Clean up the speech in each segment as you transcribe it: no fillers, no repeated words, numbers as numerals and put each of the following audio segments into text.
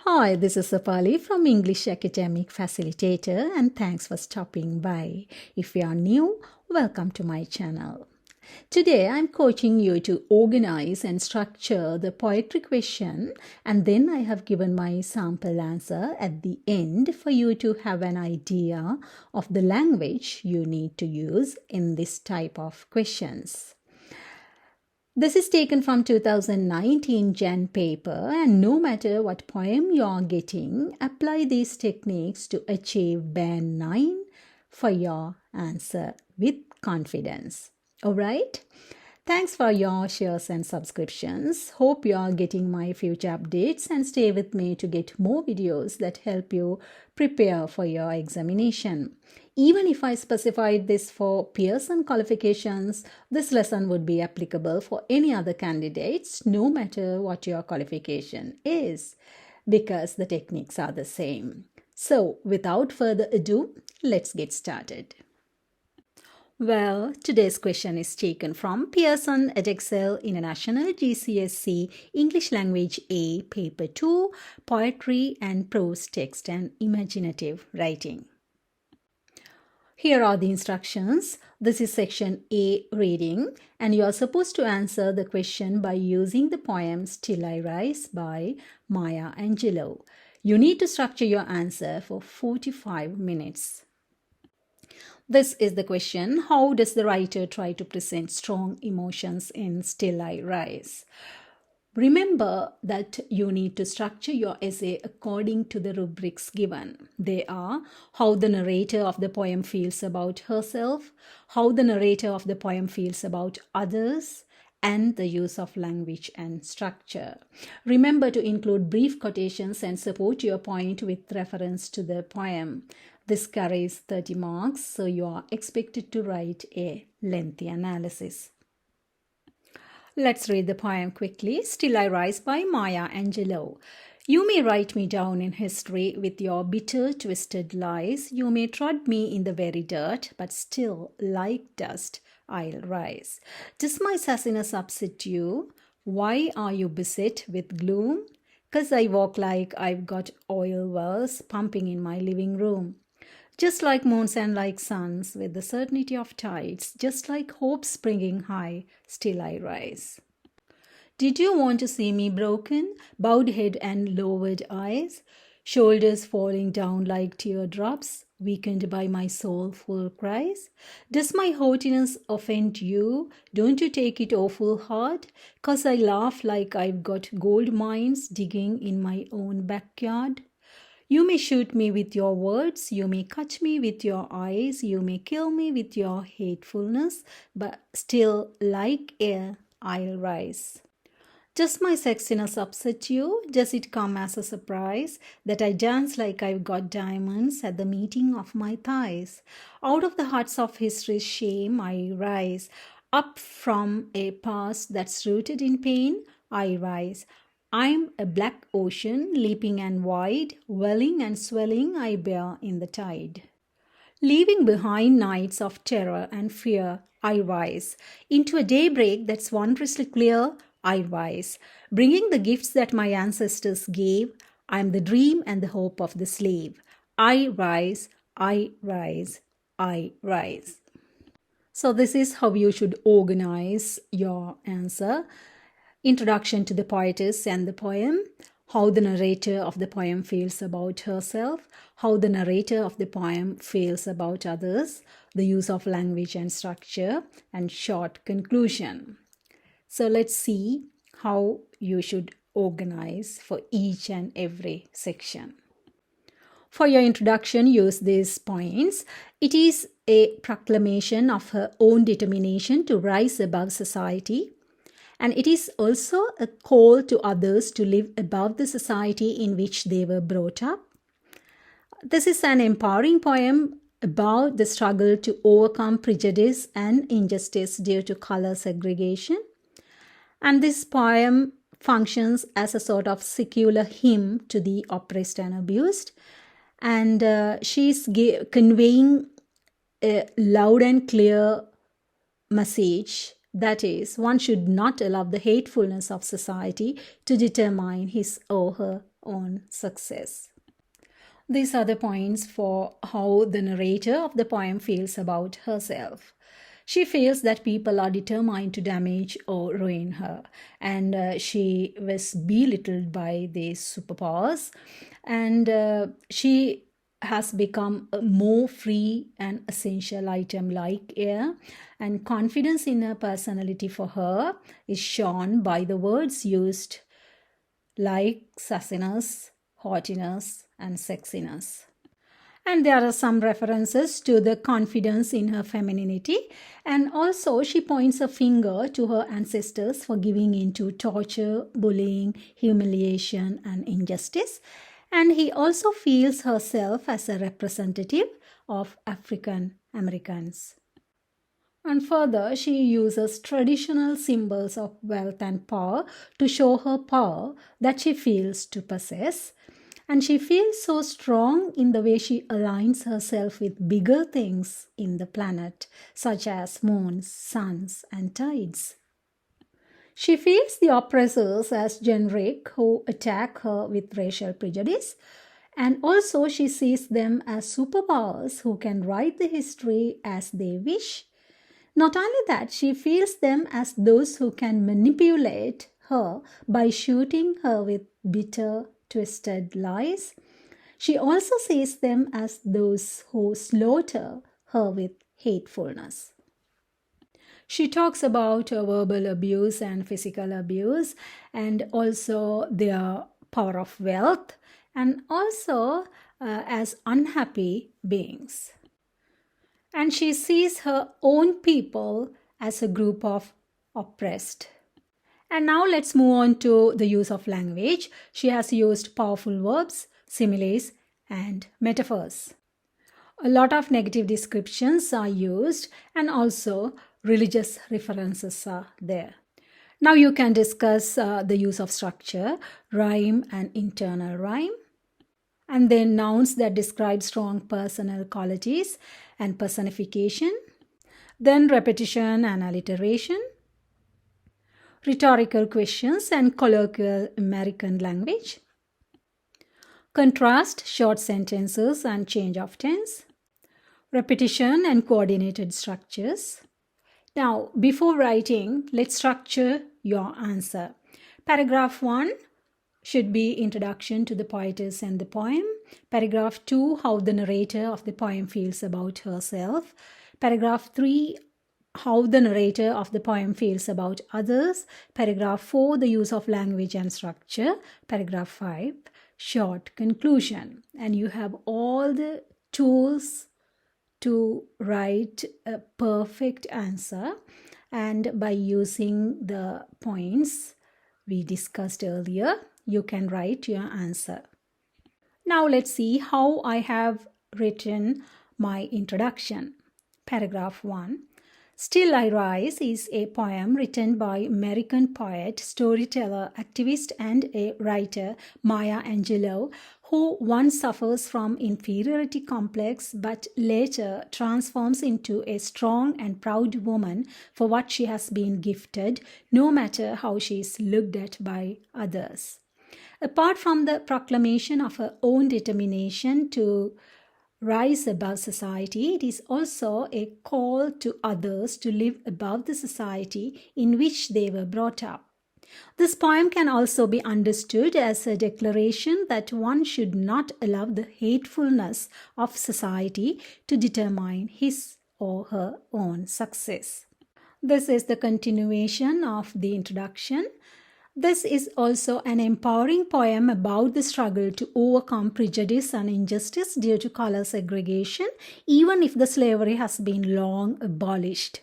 Hi, this is Sapali from English Academic Facilitator, and thanks for stopping by. If you are new, welcome to my channel. Today I'm coaching you to organize and structure the poetry question, and then I have given my sample answer at the end for you to have an idea of the language you need to use in this type of questions. This is taken from 2019 Gen paper, and no matter what poem you are getting, apply these techniques to achieve band 9 for your answer with confidence. Alright? Thanks for your shares and subscriptions. Hope you are getting my future updates and stay with me to get more videos that help you prepare for your examination. Even if I specified this for Pearson qualifications, this lesson would be applicable for any other candidates, no matter what your qualification is, because the techniques are the same. So, without further ado, let's get started. Well, today's question is taken from Pearson Edexcel International GCSE English Language A, Paper 2, Poetry and Prose Text and Imaginative Writing. Here are the instructions. This is section A, reading, and you are supposed to answer the question by using the poem Still I Rise by Maya Angelou. You need to structure your answer for 45 minutes. This is the question. How does the writer try to present strong emotions in Still I Rise? Remember that you need to structure your essay according to the rubrics given. They are how the narrator of the poem feels about herself, how the narrator of the poem feels about others, and the use of language and structure. Remember to include brief quotations and support your point with reference to the poem. This carries 30 marks, so you are expected to write a lengthy analysis. Let's read the poem quickly. Still I Rise by Maya Angelou. You may write me down in history with your bitter, twisted lies. You may trod me in the very dirt, but still, like dust, I'll rise. Does my sassiness upset you? Why are you beset with gloom? 'Cause I walk like I've got oil wells pumping in my living room. Just like moons and like suns, with the certainty of tides, just like hope springing high, still I rise. Did you want to see me broken, bowed head and lowered eyes, shoulders falling down like teardrops, weakened by my soulful cries? Does my haughtiness offend you? Don't you take it awful hard? 'Cause I laugh like I've got gold mines digging in my own backyard? You may shoot me with your words, you may cut me with your eyes, you may kill me with your hatefulness, but still, like air, I'll rise. Does my sexiness upset you? Does it come as a surprise that I dance like I've got diamonds at the meeting of my thighs? Out of the huts of history's shame I rise. Up from a past that's rooted in pain, I rise. I'm a black ocean, leaping and wide, welling and swelling I bear in the tide. Leaving behind nights of terror and fear, I rise. Into a daybreak that's wondrously clear, I rise. Bringing the gifts that my ancestors gave, I'm the dream and the hope of the slave. I rise, I rise, I rise. So this is how you should organize your answer. Introduction to the poetess and the poem, how the narrator of the poem feels about herself, how the narrator of the poem feels about others, the use of language and structure, and short conclusion. So let's see how you should organize for each and every section. For your introduction, use these points. It is a proclamation of her own determination to rise above society. And it is also a call to others to live above the society in which they were brought up. This is an empowering poem about the struggle to overcome prejudice and injustice due to color segregation. And this poem functions as a sort of secular hymn to the oppressed and abused. And she's conveying a loud and clear message. That is, one should not allow the hatefulness of society to determine his or her own success. These are the points for how the narrator of the poem feels about herself. She feels that people are determined to damage or ruin her, and she was belittled by these superpowers, and she has become a more free and essential item like air, and confidence in her personality for her is shown by the words used like sassiness, haughtiness, and sexiness. And there are some references to the confidence in her femininity, and also she points a finger to her ancestors for giving in to torture, bullying, humiliation, and injustice. And he also feels herself as a representative of African Americans. And further, she uses traditional symbols of wealth and power to show her power that she feels to possess. And she feels so strong in the way she aligns herself with bigger things in the planet, such as moons, suns, and tides. She feels the oppressors as generic who attack her with racial prejudice, and also she sees them as superpowers who can write the history as they wish. Not only that, she feels them as those who can manipulate her by shooting her with bitter, twisted lies. She also sees them as those who slaughter her with hatefulness. She talks about verbal abuse and physical abuse, and also their power of wealth, and also as unhappy beings. And she sees her own people as a group of oppressed. And now let's move on to the use of language. She has used powerful verbs, similes, and metaphors. A lot of negative descriptions are used, and also religious references are there. Now you can discuss the use of structure, rhyme, and internal rhyme, and then nouns that describe strong personal qualities and personification, then repetition and alliteration, rhetorical questions and colloquial American language, contrast, short sentences and change of tense, repetition and coordinated structures. Now, before writing, let's structure your answer. Paragraph 1 should be introduction to the poetess and the poem. Paragraph 2, how the narrator of the poem feels about herself. Paragraph 3, how the narrator of the poem feels about others. Paragraph 4, the use of language and structure. Paragraph 5, short conclusion. And you have all the tools to write a perfect answer, and by using the points we discussed earlier, you can write your answer. Now let's see how I have written my introduction. Paragraph 1. Still I Rise is a poem written by American poet, storyteller, activist, and a writer Maya Angelou, who once suffers from inferiority complex but later transforms into a strong and proud woman for what she has been gifted, no matter how she is looked at by others. Apart from the proclamation of her own determination to rise above society, it is also a call to others to live above the society in which they were brought up. This poem can also be understood as a declaration that one should not allow the hatefulness of society to determine his or her own success. This is the continuation of the introduction. This is also an empowering poem about the struggle to overcome prejudice and injustice due to color segregation, even if the slavery has been long abolished.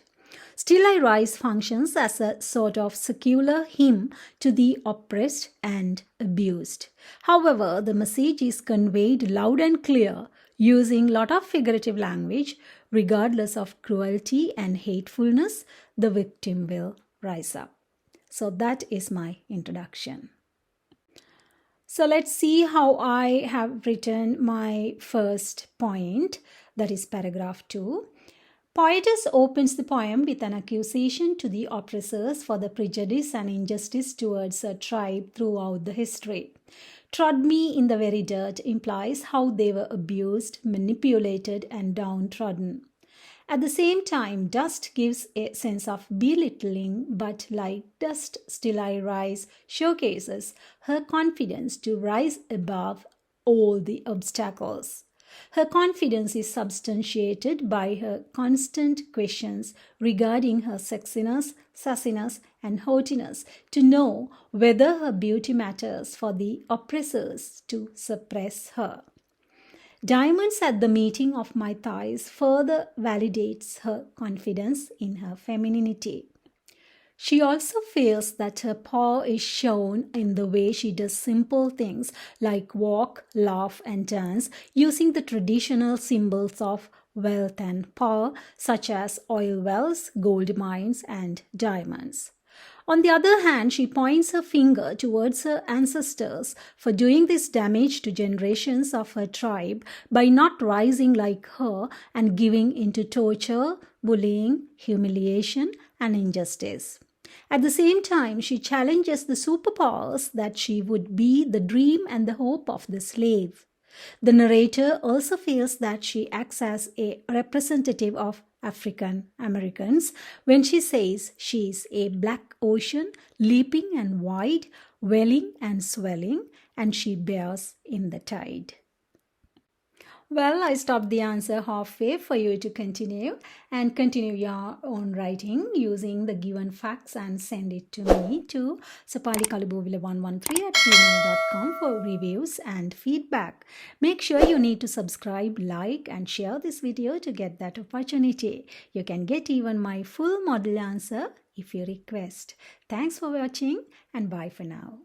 Still I Rise functions as a sort of secular hymn to the oppressed and abused. However, the message is conveyed loud and clear using a lot of figurative language. Regardless of cruelty and hatefulness, the victim will rise up. So that is my introduction. So let's see how I have written my first point, that is paragraph 2. Poetess opens the poem with an accusation to the oppressors for the prejudice and injustice towards her tribe throughout the history. Trod me in the very dirt implies how they were abused, manipulated, and downtrodden. At the same time, dust gives a sense of belittling, but like dust still I rise showcases her confidence to rise above all the obstacles. Her confidence is substantiated by her constant questions regarding her sexiness, sassiness, and haughtiness to know whether her beauty matters for the oppressors to suppress her. Diamonds at the meeting of my thighs further validates her confidence in her femininity. She also feels that her power is shown in the way she does simple things like walk, laugh, and dance using the traditional symbols of wealth and power, such as oil wells, gold mines, and diamonds. On the other hand, she points her finger towards her ancestors for doing this damage to generations of her tribe by not rising like her and giving into torture, bullying, humiliation, and injustice. At the same time, she challenges the superpowers that she would be the dream and the hope of the slave. The narrator also feels that she acts as a representative of African Americans when she says she is a black ocean, leaping and wide, welling and swelling, and she bears in the tide. Well, I stopped the answer halfway for you to continue your own writing using the given facts and send it to me to sapalikalubovile113@gmail.com for reviews and feedback. Make sure you need to subscribe, like, and share this video to get that opportunity. You can get even my full model answer if you request. Thanks for watching and bye for now.